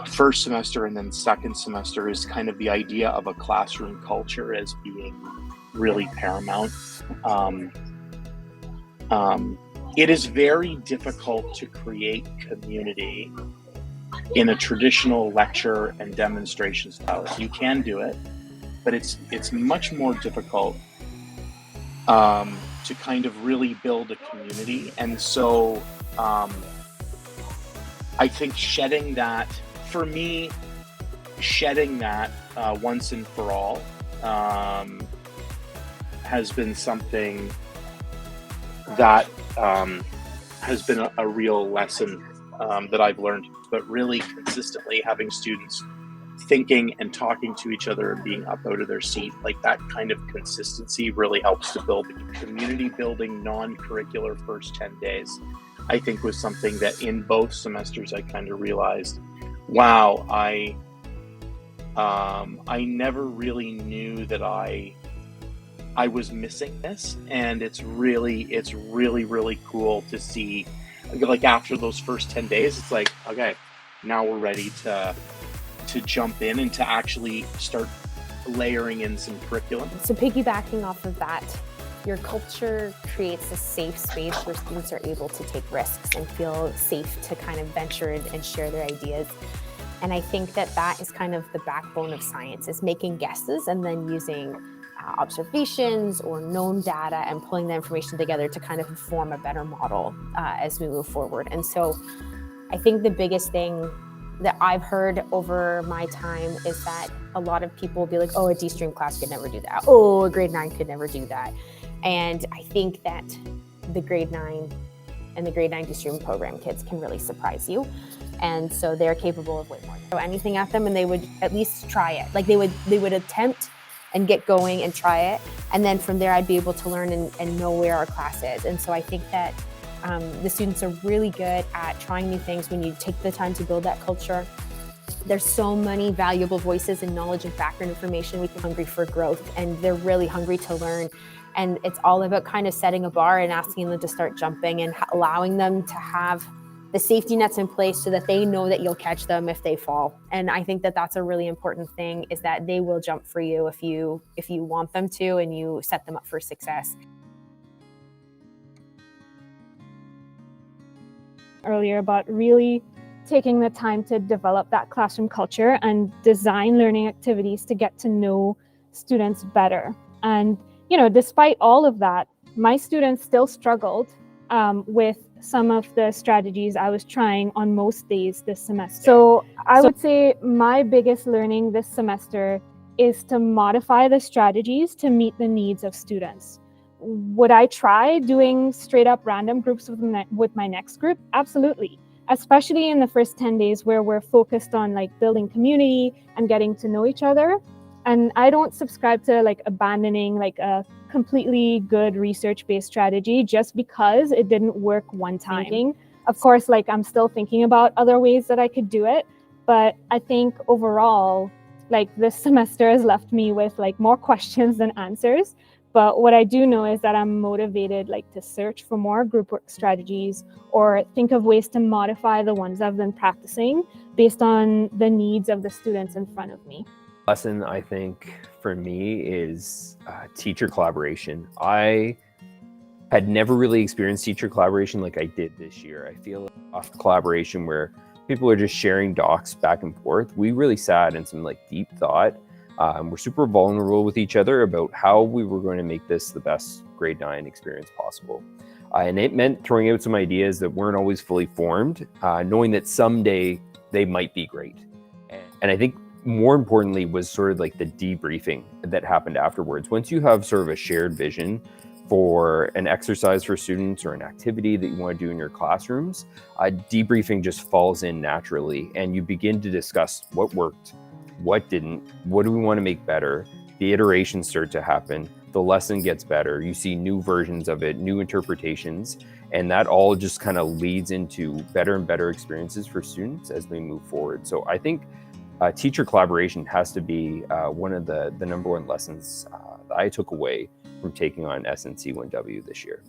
first semester and then second semester is kind of the idea of a classroom culture as being really paramount. Um, it is very difficult to create community in a traditional lecture and demonstration style. You can do it, but it's much more difficult to kind of really build a community. And so I think for me, shedding that once and for all has been something that has been a real lesson that I've learned. But really consistently having students thinking and talking to each other and being up out of their seat, like that kind of consistency really helps to build the community building non-curricular first 10 days. I think was something that in both semesters I kind of realized, wow, I never really knew that I was missing this, and it's really cool to see. Like after those first 10 days, it's like, okay, now we're ready to jump in and to actually start layering in some curriculum. So piggybacking off of that, your culture creates a safe space where students are able to take risks and feel safe to kind of venture and share their ideas. And I think that is kind of the backbone of science, is making guesses and then using observations or known data and pulling the information together to kind of form a better model as we move forward. And so I think the biggest thing that I've heard over my time is that a lot of people will be like, oh, a D-Stream class could never do that. Oh, a grade 9 could never do that. And I think that the grade 9 and the grade 9 D-Stream program kids can really surprise you. And so they're capable of way more. So anything at them and they would at least try it. Like they would attempt and get going and try it. And then from there, I'd be able to learn and know where our class is. And so I think that the students are really good at trying new things when you take the time to build that culture. There's so many valuable voices and knowledge and background information. We're hungry for growth, and they're really hungry to learn. And it's all about kind of setting a bar and asking them to start jumping and allowing them to have the safety nets in place so that they know that you'll catch them if they fall. And I think that that's a really important thing, is that they will jump for you if you want them to and you set them up for success. Earlier about really taking the time to develop that classroom culture and design learning activities to get to know students better. And, despite all of that, my students still struggled with some of the strategies I was trying on most days this semester. So I would say my biggest learning this semester is to modify the strategies to meet the needs of students. Would I try doing straight up random groups with my next group? Absolutely. Especially in the first 10 days where we're focused on building community and getting to know each other. And I don't subscribe to abandoning a completely good research-based strategy just because it didn't work one time. Of course, I'm still thinking about other ways that I could do it, but I think overall, this semester has left me with more questions than answers. But what I do know is that I'm motivated to search for more group work strategies or think of ways to modify the ones I've been practicing based on the needs of the students in front of me. Lesson, I think, for me is teacher collaboration. I had never really experienced teacher collaboration like I did this year. I feel off collaboration where people are just sharing docs back and forth. We really sat in some deep thought. We're super vulnerable with each other about how we were going to make this the best grade 9 experience possible. And it meant throwing out some ideas that weren't always fully formed, knowing that someday they might be great. And I think more importantly was sort of the debriefing that happened afterwards. Once you have sort of a shared vision for an exercise for students or an activity that you want to do in your classrooms, debriefing just falls in naturally, and you begin to discuss what worked, what didn't, what do we want to make better. The iterations start to happen, the lesson gets better, you see new versions of it, new interpretations, and that all just kind of leads into better and better experiences for students as we move forward. So I think teacher collaboration has to be one of the number one lessons that I took away from taking on SNC 1W this year.